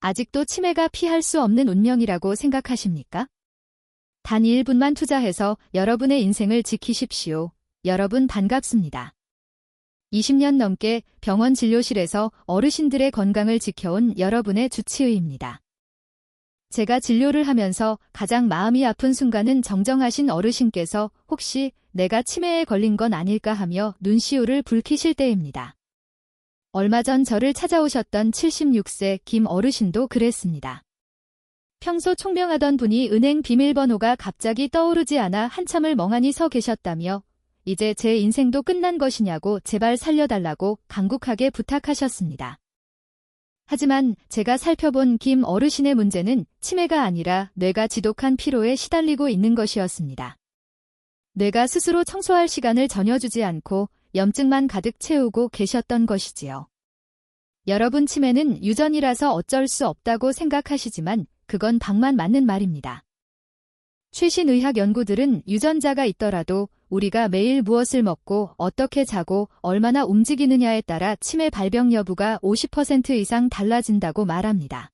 아직도 치매가 피할 수 없는 운명이라고 생각하십니까? 단 1분만 투자해서 여러분의 인생을 지키십시오. 여러분 반갑습니다. 20년 넘게 병원 진료실에서 어르신들의 건강을 지켜온 여러분의 주치의입니다. 제가 진료를 하면서 가장 마음이 아픈 순간은 정정하신 어르신께서 혹시 내가 치매에 걸린 건 아닐까 하며 눈시울을 붉히실 때입니다. 얼마 전 저를 찾아오셨던 76세 김 어르신도 그랬습니다. 평소 총명하던 분이 은행 비밀번호가 갑자기 떠오르지 않아 한참을 멍하니 서 계셨다며 이제 제 인생도 끝난 것이냐고 제발 살려달라고 간곡하게 부탁하셨습니다. 하지만 제가 살펴본 김 어르신의 문제는 치매가 아니라 뇌가 지독한 피로에 시달리고 있는 것이었습니다. 뇌가 스스로 청소할 시간을 전혀 주지 않고 염증만 가득 채우고 계셨던 것이지요. 여러분 치매는 유전이라서 어쩔 수 없다고 생각하시지만 그건 방만 맞는 말입니다. 최신 의학 연구들은 유전자가 있더라도 우리가 매일 무엇을 먹고 어떻게 자고 얼마나 움직이느냐에 따라 치매 발병 여부가 50% 이상 달라진다고 말합니다.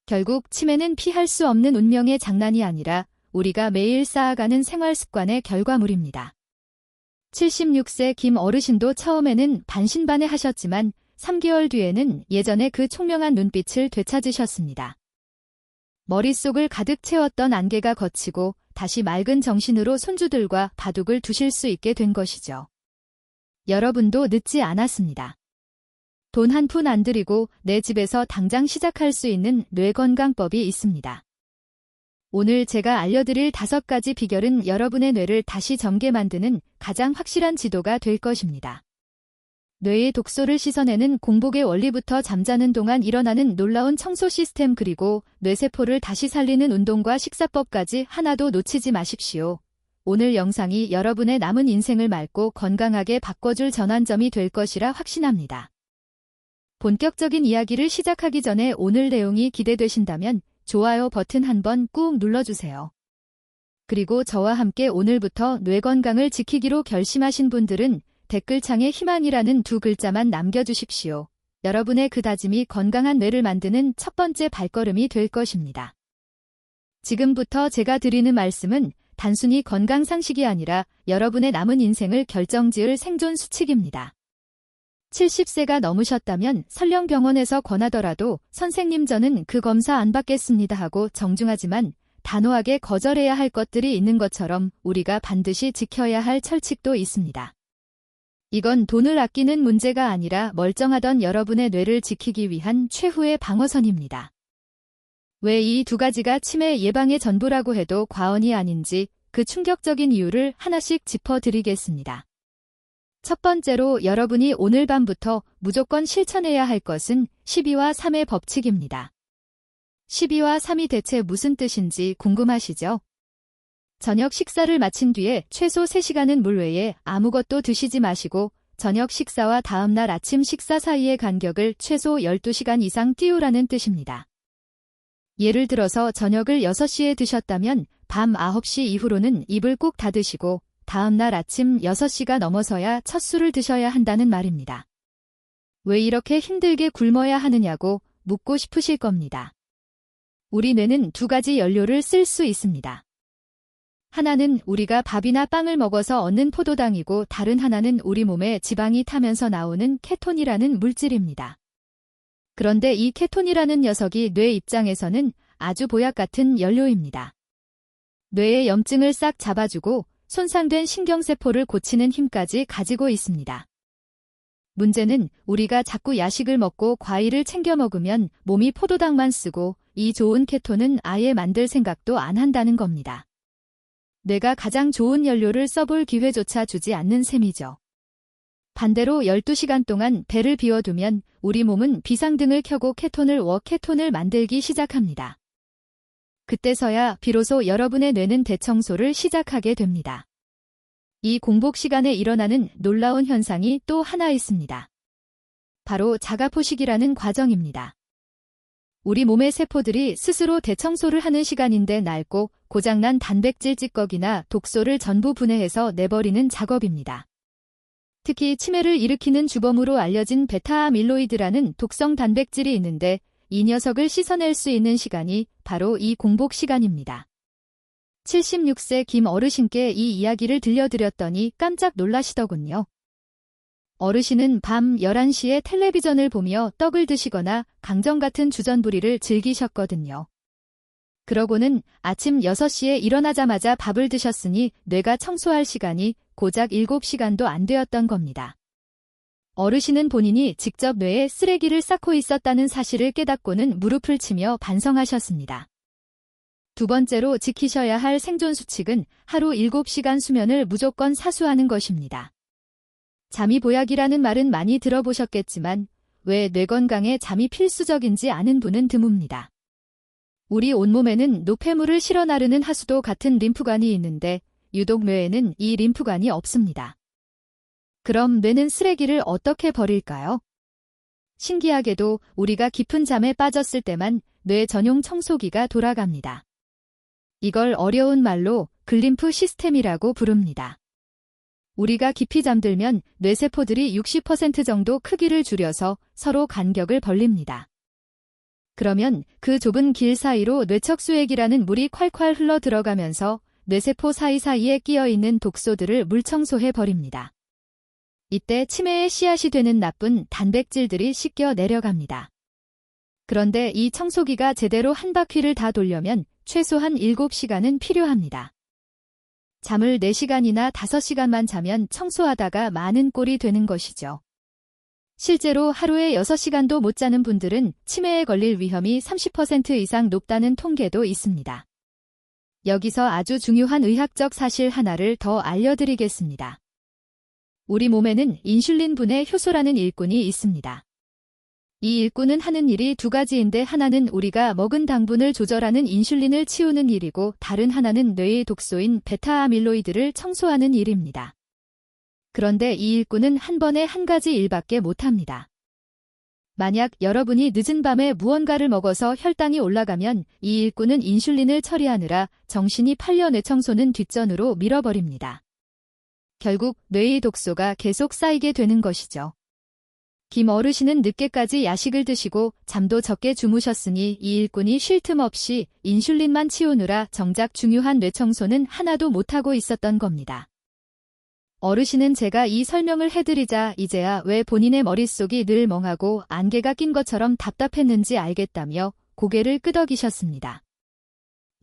결국 치매는 피할 수 없는 운명의 장난이 아니라 우리가 매일 쌓아가는 생활 습관의 결과물입니다. 76세 김 어르신도 처음에는 반신반의하셨지만 3개월 뒤에는 예전의 그 총명한 눈빛을 되찾으셨습니다. 머릿속을 가득 채웠던 안개가 걷히고 다시 맑은 정신으로 손주들과 바둑을 두실 수 있게 된 것이죠. 여러분도 늦지 않았습니다. 돈 한 푼 안 들이고 내 집에서 당장 시작할 수 있는 뇌건강법이 있습니다. 오늘 제가 알려드릴 5가지 비결은 여러분의 뇌를 다시 젊게 만드는 가장 확실한 지도가 될 것입니다. 뇌의 독소를 씻어내는 공복의 원리부터 잠자는 동안 일어나는 놀라운 청소 시스템 그리고 뇌세포를 다시 살리는 운동과 식사법까지 하나도 놓치지 마십시오. 오늘 영상이 여러분의 남은 인생을 맑고 건강하게 바꿔줄 전환점이 될 것이라 확신합니다. 본격적인 이야기를 시작하기 전에 오늘 내용이 기대되신다면 좋아요 버튼 한번 꾹 눌러주세요. 그리고 저와 함께 오늘부터 뇌 건강을 지키기로 결심하신 분들은 댓글창에 희망이라는 2글자만 남겨주십시오. 여러분의 그 다짐이 건강한 뇌를 만드는 첫 번째 발걸음이 될 것입니다. 지금부터 제가 드리는 말씀은 단순히 건강 상식이 아니라 여러분의 남은 인생을 결정지을 생존 수칙입니다. 70세가 넘으셨다면 설령 병원에서 권하더라도 선생님 저는 그 검사 안 받겠습니다 하고 정중하지만 단호하게 거절해야 할 것들이 있는 것처럼 우리가 반드시 지켜야 할 철칙도 있습니다. 이건 돈을 아끼는 문제가 아니라 멀쩡하던 여러분의 뇌를 지키기 위한 최후의 방어선입니다. 왜 이 2가지가 치매 예방의 전부라고 해도 과언이 아닌지 그 충격적인 이유를 하나씩 짚어드리겠습니다. 첫 번째로 여러분이 오늘 밤부터 무조건 실천해야 할 것은 12와 3의 법칙입니다. 12와 3이 대체 무슨 뜻인지 궁금하시죠? 저녁 식사를 마친 뒤에 최소 3시간은 물 외에 아무것도 드시지 마시고 저녁 식사와 다음날 아침 식사 사이의 간격을 최소 12시간 이상 띄우라는 뜻입니다. 예를 들어서 저녁을 6시에 드셨다면 밤 9시 이후로는 입을 꾹 닫으시고 다음날 아침 6시가 넘어서야 첫 술을 드셔야 한다는 말입니다. 왜 이렇게 힘들게 굶어야 하느냐고 묻고 싶으실 겁니다. 우리 뇌는 2가지 연료를 쓸 수 있습니다. 하나는 우리가 밥이나 빵을 먹어서 얻는 포도당이고 다른 하나는 우리 몸에 지방이 타면서 나오는 케톤이라는 물질입니다. 그런데 이 케톤이라는 녀석이 뇌 입장에서는 아주 보약 같은 연료입니다. 뇌의 염증을 싹 잡아주고 손상된 신경세포를 고치는 힘까지 가지고 있습니다. 문제는 우리가 자꾸 야식을 먹고 과일을 챙겨 먹으면 몸이 포도당만 쓰고 이 좋은 케톤은 아예 만들 생각도 안 한다는 겁니다. 뇌가 가장 좋은 연료를 써볼 기회조차 주지 않는 셈이죠. 반대로 12시간 동안 배를 비워두면 우리 몸은 비상등을 켜고 케톤을 만들기 시작합니다. 그때서야 비로소 여러분의 뇌는 대청소를 시작하게 됩니다. 이 공복 시간에 일어나는 놀라운 현상이 또 하나 있습니다. 바로 자가포식이라는 과정입니다. 우리 몸의 세포들이 스스로 대청소를 하는 시간인데 낡고 고장난 단백질 찌꺼기나 독소를 전부 분해해서 내버리는 작업입니다. 특히 치매를 일으키는 주범으로 알려진 베타아밀로이드라는 독성 단백질이 있는데 이 녀석을 씻어낼 수 있는 시간이 바로 이 공복 시간입니다. 76세 김 어르신께 이 이야기를 들려드렸더니 깜짝 놀라시더군요. 어르신은 밤 11시에 텔레비전을 보며 떡을 드시거나 강정 같은 주전부리를 즐기셨거든요. 그러고는 아침 6시에 일어나자마자 밥을 드셨으니 뇌가 청소할 시간이 고작 7시간도 안 되었던 겁니다. 어르신은 본인이 직접 뇌에 쓰레기를 쌓고 있었다는 사실을 깨닫고는 무릎을 치며 반성하셨습니다. 두 번째로 지키셔야 할 생존 수칙은 하루 7시간 수면을 무조건 사수하는 것입니다. 잠이 보약이라는 말은 많이 들어보셨겠지만 왜 뇌 건강에 잠이 필수적인지 아는 분은 드뭅니다. 우리 온몸에는 노폐물을 실어 나르는 하수도 같은 림프관이 있는데 유독 뇌에는 이 림프관이 없습니다. 그럼 뇌는 쓰레기를 어떻게 버릴까요? 신기하게도 우리가 깊은 잠에 빠졌을 때만 뇌 전용 청소기가 돌아갑니다. 이걸 어려운 말로 글림프 시스템이라고 부릅니다. 우리가 깊이 잠들면 뇌세포들이 60% 정도 크기를 줄여서 서로 간격을 벌립니다. 그러면 그 좁은 길 사이로 뇌척수액이라는 물이 콸콸 흘러 들어가면서 뇌세포 사이사이에 끼어있는 독소들을 물청소해 버립니다. 이때 치매의 씨앗이 되는 나쁜 단백질들이 씻겨 내려갑니다. 그런데 이 청소기가 제대로 한 바퀴를 다 돌려면 최소한 7시간은 필요합니다. 잠을 4시간이나 5시간만 자면 청소하다가 많은 꼴이 되는 것이죠. 실제로 하루에 6시간도 못 자는 분들은 치매에 걸릴 위험이 30% 이상 높다는 통계도 있습니다. 여기서 아주 중요한 의학적 사실 하나를 더 알려드리겠습니다. 우리 몸에는 인슐린 분해 효소라는 일꾼이 있습니다. 이 일꾼은 하는 일이 두 가지인데 하나는 우리가 먹은 당분을 조절하는 인슐린을 치우는 일이고 다른 하나는 뇌의 독소인 베타아밀로이드를 청소하는 일입니다. 그런데 이 일꾼은 한 번에 한 가지 일밖에 못합니다. 만약 여러분이 늦은 밤에 무언가를 먹어서 혈당이 올라가면 이 일꾼은 인슐린을 처리하느라 정신이 팔려 뇌 청소는 뒷전으로 밀어버립니다. 결국 뇌의 독소가 계속 쌓이게 되는 것이죠. 김 어르신은 늦게까지 야식을 드시고 잠도 적게 주무셨으니 이 일꾼이 쉴 틈 없이 인슐린만 치우느라 정작 중요한 뇌 청소는 하나도 못하고 있었던 겁니다. 어르신은 제가 이 설명을 해드리자 이제야 왜 본인의 머릿속이 늘 멍하고 안개가 낀 것처럼 답답했는지 알겠다며 고개를 끄덕이셨습니다.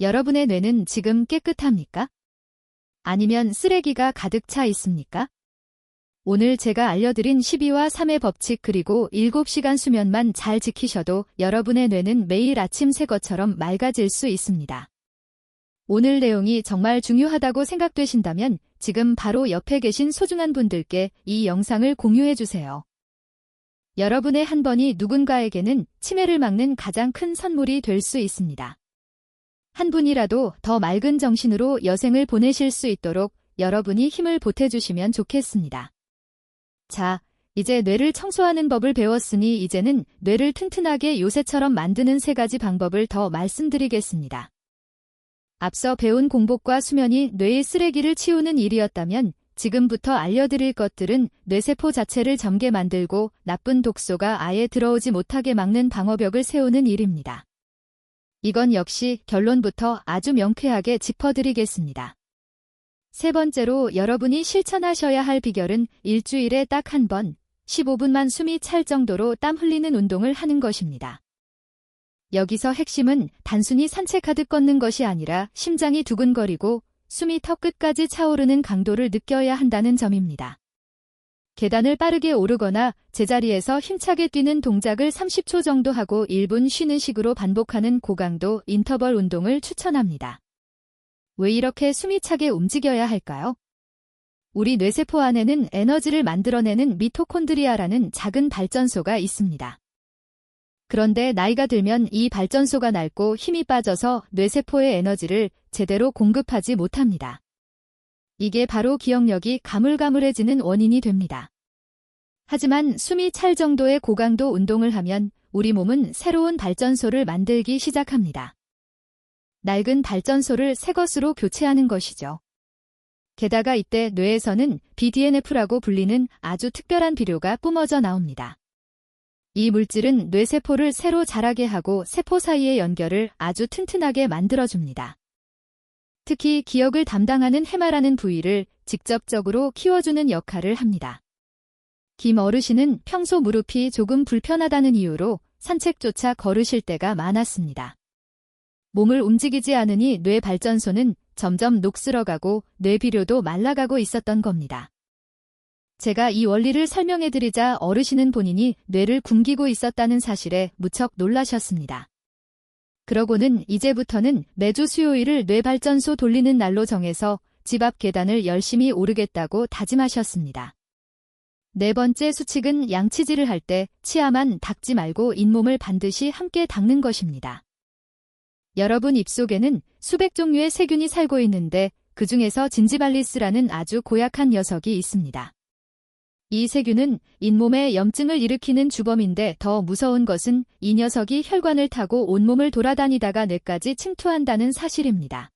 여러분의 뇌는 지금 깨끗합니까? 아니면 쓰레기가 가득 차 있습니까? 오늘 제가 알려드린 12와 3의 법칙 그리고 7시간 수면만 잘 지키셔도 여러분의 뇌는 매일 아침 새 것처럼 맑아질 수 있습니다. 오늘 내용이 정말 중요하다고 생각되신다면 지금 바로 옆에 계신 소중한 분들께 이 영상을 공유해주세요. 여러분의 한 번이 누군가에게는 치매를 막는 가장 큰 선물이 될 수 있습니다. 한 분이라도 더 맑은 정신으로 여생을 보내실 수 있도록 여러분이 힘을 보태주시면 좋겠습니다. 자, 이제 뇌를 청소하는 법을 배웠으니 이제는 뇌를 튼튼하게 요새처럼 만드는 3가지 방법을 더 말씀드리겠습니다. 앞서 배운 공복과 수면이 뇌의 쓰레기를 치우는 일이었다면 지금부터 알려드릴 것들은 뇌세포 자체를 젊게 만들고 나쁜 독소가 아예 들어오지 못하게 막는 방어벽을 세우는 일입니다. 이건 역시 결론부터 아주 명쾌하게 짚어드리겠습니다. 세 번째로 여러분이 실천하셔야 할 비결은 일주일에 딱 한 번 15분만 숨이 찰 정도로 땀 흘리는 운동을 하는 것입니다. 여기서 핵심은 단순히 산책하듯 걷는 것이 아니라 심장이 두근거리고 숨이 턱 끝까지 차오르는 강도를 느껴야 한다는 점입니다. 계단을 빠르게 오르거나 제자리에서 힘차게 뛰는 동작을 30초 정도 하고 1분 쉬는 식으로 반복하는 고강도 인터벌 운동을 추천합니다. 왜 이렇게 숨이 차게 움직여야 할까요? 우리 뇌세포 안에는 에너지를 만들어내는 미토콘드리아라는 작은 발전소가 있습니다. 그런데 나이가 들면 이 발전소가 낡고 힘이 빠져서 뇌세포의 에너지를 제대로 공급하지 못합니다. 이게 바로 기억력이 가물가물해지는 원인이 됩니다. 하지만 숨이 찰 정도의 고강도 운동을 하면 우리 몸은 새로운 발전소를 만들기 시작합니다. 낡은 발전소를 새 것으로 교체하는 것이죠. 게다가 이때 뇌에서는 BDNF라고 불리는 아주 특별한 비료가 뿜어져 나옵니다. 이 물질은 뇌세포를 새로 자라게 하고 세포 사이의 연결을 아주 튼튼하게 만들어줍니다. 특히 기억을 담당하는 해마라는 부위를 직접적으로 키워주는 역할을 합니다. 김 어르신은 평소 무릎이 조금 불편하다는 이유로 산책조차 걸으실 때가 많았습니다. 몸을 움직이지 않으니 뇌 발전소는 점점 녹슬어가고 뇌비료도 말라가고 있었던 겁니다. 제가 이 원리를 설명해드리자 어르신은 본인이 뇌를 굶기고 있었다는 사실에 무척 놀라셨습니다. 그러고는 이제부터는 매주 수요일을 뇌발전소 돌리는 날로 정해서 집 앞 계단을 열심히 오르겠다고 다짐하셨습니다. 네 번째 수칙은 양치질을 할 때 치아만 닦지 말고 잇몸을 반드시 함께 닦는 것입니다. 여러분 입속에는 수백 종류의 세균이 살고 있는데 그 중에서 진지발리스라는 아주 고약한 녀석이 있습니다. 이 세균은 잇몸에 염증을 일으키는 주범인데 더 무서운 것은 이 녀석이 혈관을 타고 온몸을 돌아다니다가 뇌까지 침투한다는 사실입니다.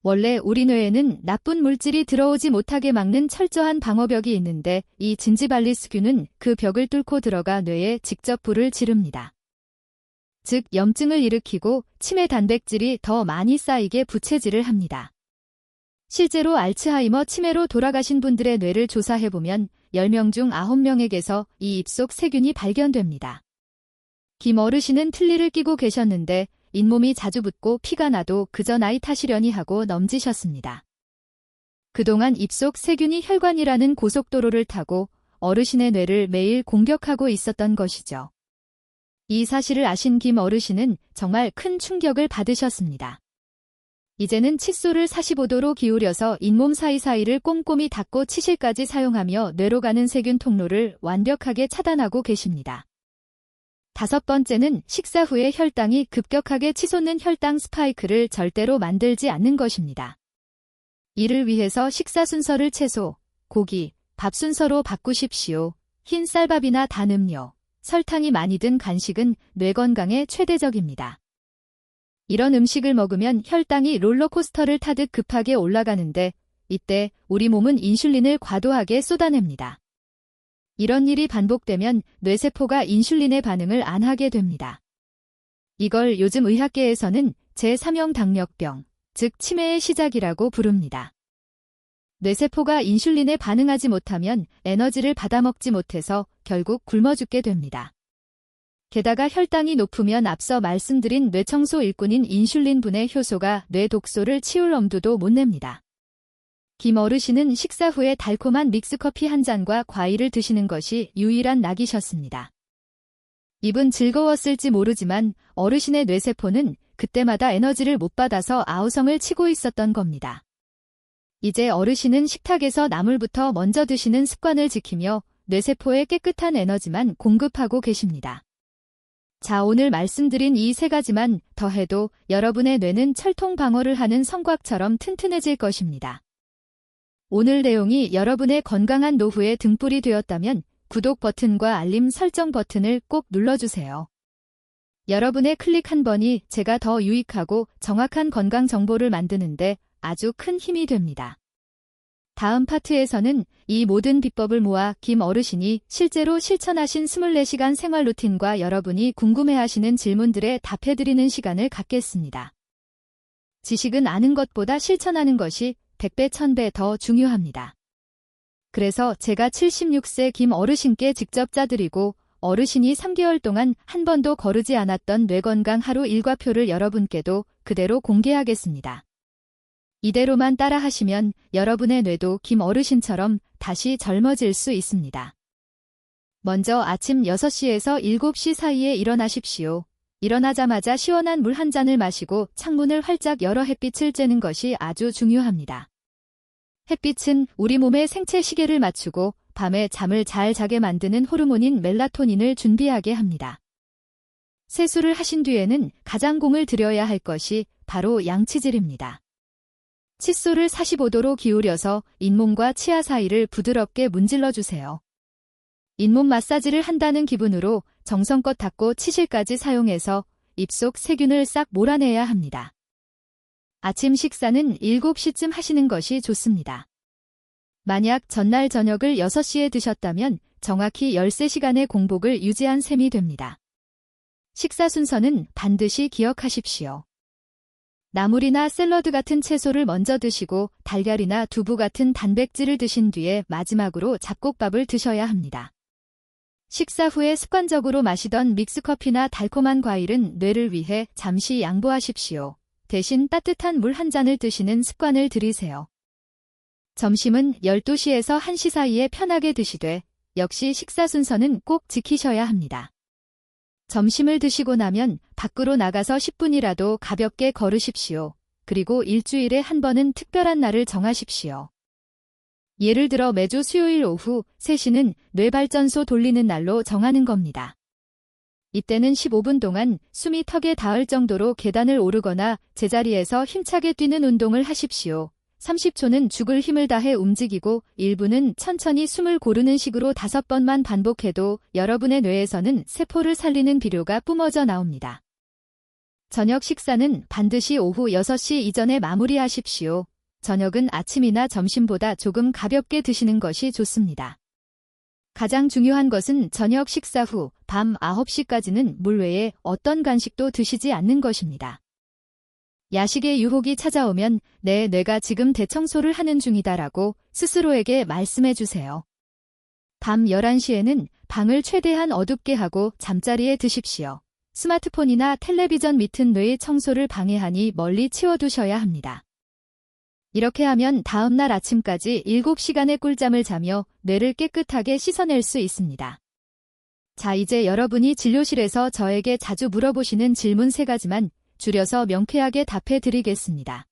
원래 우리 뇌에는 나쁜 물질이 들어오지 못하게 막는 철저한 방어벽이 있는데 이 진지발리스균은 그 벽을 뚫고 들어가 뇌에 직접 불을 지릅니다. 즉 염증을 일으키고 치매 단백질이 더 많이 쌓이게 부채질을 합니다. 실제로 알츠하이머 치매로 돌아가신 분들의 뇌를 조사해보면 10명 중 9명에게서 이 입속 세균이 발견됩니다. 김 어르신은 틀니를 끼고 계셨는데 잇몸이 자주 붓고 피가 나도 그저 나이 탓이려니 하고 넘지셨습니다. 그동안 입속 세균이 혈관이라는 고속도로를 타고 어르신의 뇌를 매일 공격하고 있었던 것이죠. 이 사실을 아신 김 어르신은 정말 큰 충격을 받으셨습니다. 이제는 칫솔을 45도로 기울여서 잇몸 사이사이를 꼼꼼히 닦고 치실까지 사용하며 뇌로 가는 세균 통로를 완벽하게 차단하고 계십니다. 다섯 번째는 식사 후에 혈당이 급격하게 치솟는 혈당 스파이크를 절대로 만들지 않는 것입니다. 이를 위해서 식사 순서를 채소, 고기, 밥 순서로 바꾸십시오. 흰 쌀밥이나 단 음료, 설탕이 많이 든 간식은 뇌 건강에 최대적입니다. 이런 음식을 먹으면 혈당이 롤러코스터를 타듯 급하게 올라가는데 이때 우리 몸은 인슐린을 과도하게 쏟아냅니다. 이런 일이 반복되면 뇌세포가 인슐린의 반응을 안 하게 됩니다. 이걸 요즘 의학계에서는 제3형 당뇨병, 즉 치매의 시작이라고 부릅니다. 뇌세포가 인슐린에 반응하지 못하면 에너지를 받아먹지 못해서 결국 굶어 죽게 됩니다. 게다가 혈당이 높으면 앞서 말씀드린 뇌청소 일꾼인 인슐린분의 효소가 뇌 독소를 치울 엄두도 못 냅니다. 김 어르신은 식사 후에 달콤한 믹스커피 한 잔과 과일을 드시는 것이 유일한 낙이셨습니다. 입은 즐거웠을지 모르지만 어르신의 뇌세포는 그때마다 에너지를 못 받아서 아우성을 치고 있었던 겁니다. 이제 어르신은 식탁에서 나물부터 먼저 드시는 습관을 지키며 뇌세포에 깨끗한 에너지만 공급하고 계십니다. 자, 오늘 말씀드린 이 세 가지만 더해도 여러분의 뇌는 철통 방어를 하는 성곽처럼 튼튼해질 것입니다. 오늘 내용이 여러분의 건강한 노후에 등불이 되었다면 구독 버튼과 알림 설정 버튼을 꼭 눌러주세요. 여러분의 클릭 한 번이 제가 더 유익하고 정확한 건강 정보를 만드는데 아주 큰 힘이 됩니다. 다음 파트에서는 이 모든 비법을 모아 김 어르신이 실제로 실천하신 24시간 생활 루틴과 여러분이 궁금해하시는 질문들에 답해드리는 시간을 갖겠습니다. 지식은 아는 것보다 실천하는 것이 100배, 1000배 더 중요합니다. 그래서 제가 76세 김 어르신께 직접 짜드리고 어르신이 3개월 동안 한 번도 거르지 않았던 뇌건강 하루 일과표를 여러분께도 그대로 공개하겠습니다. 이대로만 따라 하시면 여러분의 뇌도 김 어르신처럼 다시 젊어질 수 있습니다. 먼저 아침 6시에서 7시 사이에 일어나십시오. 일어나자마자 시원한 물 한 잔을 마시고 창문을 활짝 열어 햇빛을 쬐는 것이 아주 중요합니다. 햇빛은 우리 몸의 생체 시계를 맞추고 밤에 잠을 잘 자게 만드는 호르몬인 멜라토닌을 준비하게 합니다. 세수를 하신 뒤에는 가장 공을 들여야 할 것이 바로 양치질입니다. 칫솔을 45도로 기울여서 잇몸과 치아 사이를 부드럽게 문질러 주세요. 잇몸 마사지를 한다는 기분으로 정성껏 닦고 치실까지 사용해서 입속 세균을 싹 몰아내야 합니다. 아침 식사는 7시쯤 하시는 것이 좋습니다. 만약 전날 저녁을 6시에 드셨다면 정확히 13시간의 공복을 유지한 셈이 됩니다. 식사 순서는 반드시 기억하십시오. 나물이나 샐러드 같은 채소를 먼저 드시고 달걀이나 두부 같은 단백질을 드신 뒤에 마지막으로 잡곡밥을 드셔야 합니다. 식사 후에 습관적으로 마시던 믹스커피나 달콤한 과일은 뇌를 위해 잠시 양보하십시오. 대신 따뜻한 물 한 잔을 드시는 습관을 들이세요. 점심은 12시에서 1시 사이에 편하게 드시되 역시 식사 순서는 꼭 지키셔야 합니다. 점심을 드시고 나면 밖으로 나가서 10분이라도 가볍게 걸으십시오. 그리고 일주일에 한 번은 특별한 날을 정하십시오. 예를 들어 매주 수요일 오후 3시는 뇌발전소 돌리는 날로 정하는 겁니다. 이때는 15분 동안 숨이 턱에 닿을 정도로 계단을 오르거나 제자리에서 힘차게 뛰는 운동을 하십시오. 30초는 죽을 힘을 다해 움직이고 1분은 천천히 숨을 고르는 식으로 5번만 반복해도 여러분의 뇌에서는 세포를 살리는 비료가 뿜어져 나옵니다. 저녁 식사는 반드시 오후 6시 이전에 마무리하십시오. 저녁은 아침이나 점심보다 조금 가볍게 드시는 것이 좋습니다. 가장 중요한 것은 저녁 식사 후 밤 9시까지는 물 외에 어떤 간식도 드시지 않는 것입니다. 야식의 유혹이 찾아오면 내 뇌가 지금 대청소를 하는 중이다라고 스스로에게 말씀해 주세요. 밤 11시에는 방을 최대한 어둡게 하고 잠자리에 드십시오. 스마트폰이나 텔레비전 밑은 뇌의 청소를 방해하니 멀리 치워두셔야 합니다. 이렇게 하면 다음날 아침까지 7시간의 꿀잠을 자며 뇌를 깨끗하게 씻어낼 수 있습니다. 자, 이제 여러분이 진료실에서 저에게 자주 물어보시는 질문 3가지만 줄여서 명쾌하게 답해 드리겠습니다.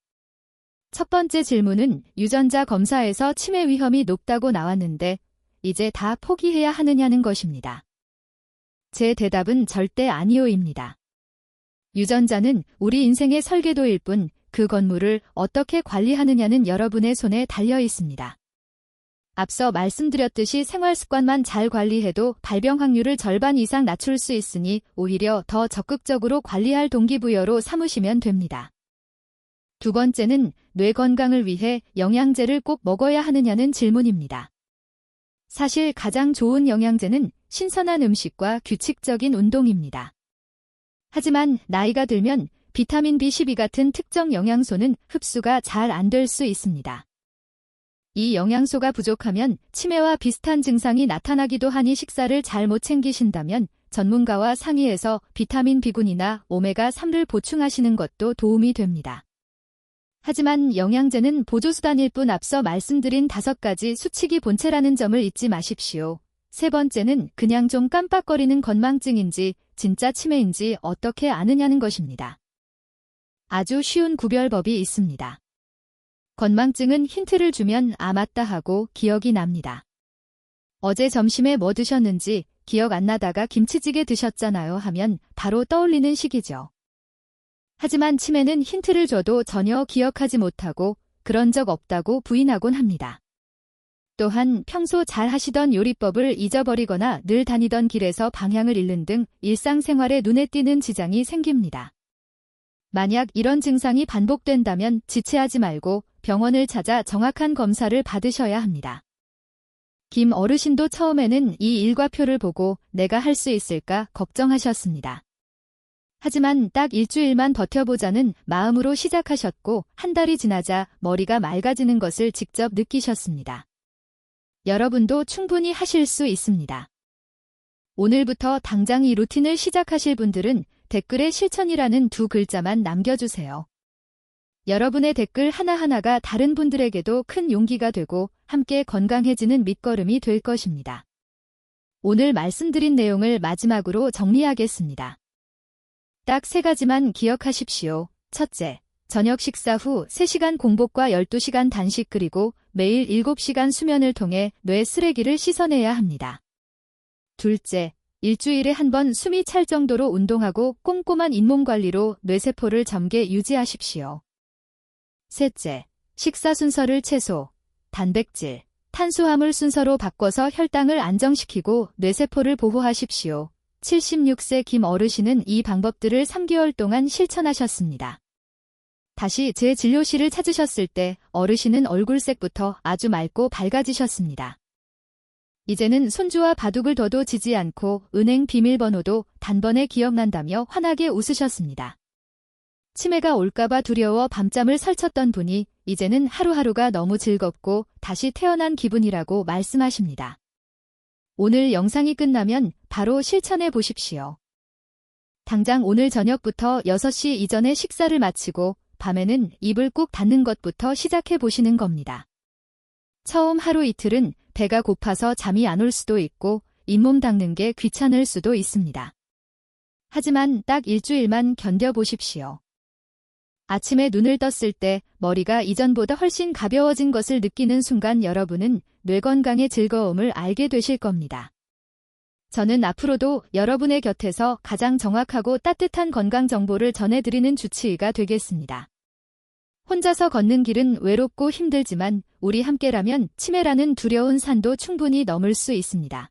첫 번째 질문은 유전자 검사에서 치매 위험이 높다고 나왔는데 이제 다 포기해야 하느냐는 것입니다. 제 대답은 절대 아니오입니다. 유전자는 우리 인생의 설계도일 뿐 그 건물을 어떻게 관리하느냐는 여러분의 손에 달려 있습니다. 앞서 말씀드렸듯이 생활 습관만 잘 관리해도 발병 확률을 절반 이상 낮출 수 있으니 오히려 더 적극적으로 관리할 동기부여로 삼으시면 됩니다. 두 번째는 뇌 건강을 위해 영양제를 꼭 먹어야 하느냐는 질문입니다. 사실 가장 좋은 영양제는 신선한 음식과 규칙적인 운동입니다. 하지만 나이가 들면 비타민 B12 같은 특정 영양소는 흡수가 잘 안 될 수 있습니다. 이 영양소가 부족하면 치매와 비슷한 증상이 나타나기도 하니 식사를 잘 못 챙기신다면 전문가와 상의해서 비타민 B군이나 오메가3를 보충하시는 것도 도움이 됩니다. 하지만 영양제는 보조수단일 뿐 앞서 말씀드린 5가지 수칙이 본체라는 점을 잊지 마십시오. 세 번째는 그냥 좀 깜빡거리는 건망증인지 진짜 치매인지 어떻게 아느냐는 것입니다. 아주 쉬운 구별법이 있습니다. 건망증은 힌트를 주면 아 맞다 하고 기억이 납니다. 어제 점심에 뭐 드셨는지 기억 안 나다가 김치찌개 드셨잖아요 하면 바로 떠올리는 시기죠. 하지만 치매는 힌트를 줘도 전혀 기억하지 못하고 그런 적 없다고 부인하곤 합니다. 또한 평소 잘 하시던 요리법을 잊어버리거나 늘 다니던 길에서 방향을 잃는 등 일상생활에 눈에 띄는 지장이 생깁니다. 만약 이런 증상이 반복된다면 지체하지 말고 병원을 찾아 정확한 검사를 받으셔야 합니다. 김 어르신도 처음에는 이 일과표를 보고 내가 할 수 있을까 걱정하셨습니다. 하지만 딱 일주일만 버텨보자는 마음으로 시작하셨고 한 달이 지나자 머리가 맑아지는 것을 직접 느끼셨습니다. 여러분도 충분히 하실 수 있습니다. 오늘부터 당장 이 루틴을 시작하실 분들은 댓글에 실천이라는 2글자만 남겨주세요. 여러분의 댓글 하나하나가 다른 분들에게도 큰 용기가 되고 함께 건강해지는 밑거름이 될 것입니다. 오늘 말씀드린 내용을 마지막으로 정리하겠습니다. 딱 3가지만 기억하십시오. 첫째, 저녁 식사 후 3시간 공복과 12시간 단식 그리고 매일 7시간 수면을 통해 뇌 쓰레기를 씻어내야 합니다. 둘째, 일주일에 한 번 숨이 찰 정도로 운동하고 꼼꼼한 잇몸 관리로 뇌세포를 젊게 유지하십시오. 셋째, 식사 순서를 채소, 단백질, 탄수화물 순서로 바꿔서 혈당을 안정시키고 뇌세포를 보호하십시오. 76세 김 어르신은 이 방법들을 3개월 동안 실천하셨습니다. 다시 제 진료실을 찾으셨을 때 어르신은 얼굴색부터 아주 맑고 밝아지셨습니다. 이제는 손주와 바둑을 둬도 지지 않고 은행 비밀번호도 단번에 기억난다며 환하게 웃으셨습니다. 치매가 올까봐 두려워 밤잠을 설쳤던 분이 이제는 하루하루가 너무 즐겁고 다시 태어난 기분이라고 말씀하십니다. 오늘 영상이 끝나면 바로 실천해 보십시오. 당장 오늘 저녁부터 6시 이전에 식사를 마치고 밤에는 입을 꾹 닫는 것부터 시작해 보시는 겁니다. 처음 하루 이틀은 배가 고파서 잠이 안 올 수도 있고 잇몸 닦는 게 귀찮을 수도 있습니다. 하지만 딱 일주일만 견뎌보십시오. 아침에 눈을 떴을 때 머리가 이전보다 훨씬 가벼워진 것을 느끼는 순간 여러분은 뇌 건강의 즐거움을 알게 되실 겁니다. 저는 앞으로도 여러분의 곁에서 가장 정확하고 따뜻한 건강 정보를 전해드리는 주치의가 되겠습니다. 혼자서 걷는 길은 외롭고 힘들지만 우리 함께라면 치매라는 두려운 산도 충분히 넘을 수 있습니다.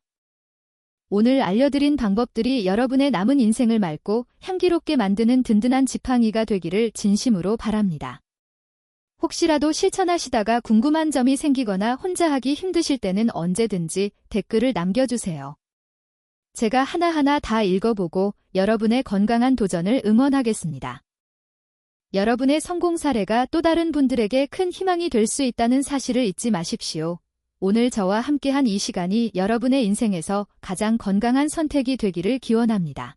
오늘 알려드린 방법들이 여러분의 남은 인생을 맑고 향기롭게 만드는 든든한 지팡이가 되기를 진심으로 바랍니다. 혹시라도 실천하시다가 궁금한 점이 생기거나 혼자 하기 힘드실 때는 언제든지 댓글을 남겨주세요. 제가 하나하나 다 읽어보고 여러분의 건강한 도전을 응원하겠습니다. 여러분의 성공 사례가 또 다른 분들에게 큰 희망이 될 수 있다는 사실을 잊지 마십시오. 오늘 저와 함께한 이 시간이 여러분의 인생에서 가장 건강한 선택이 되기를 기원합니다.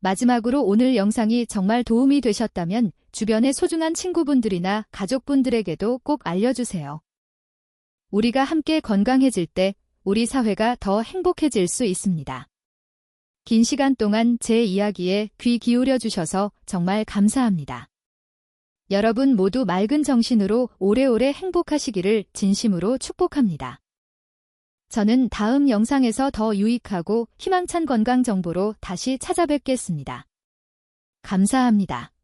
마지막으로 오늘 영상이 정말 도움이 되셨다면 주변의 소중한 친구분들이나 가족분들에게도 꼭 알려주세요. 우리가 함께 건강해질 때 우리 사회가 더 행복해질 수 있습니다. 긴 시간 동안 제 이야기에 귀 기울여 주셔서 정말 감사합니다. 여러분 모두 맑은 정신으로 오래오래 행복하시기를 진심으로 축복합니다. 저는 다음 영상에서 더 유익하고 희망찬 건강 정보로 다시 찾아뵙겠습니다. 감사합니다.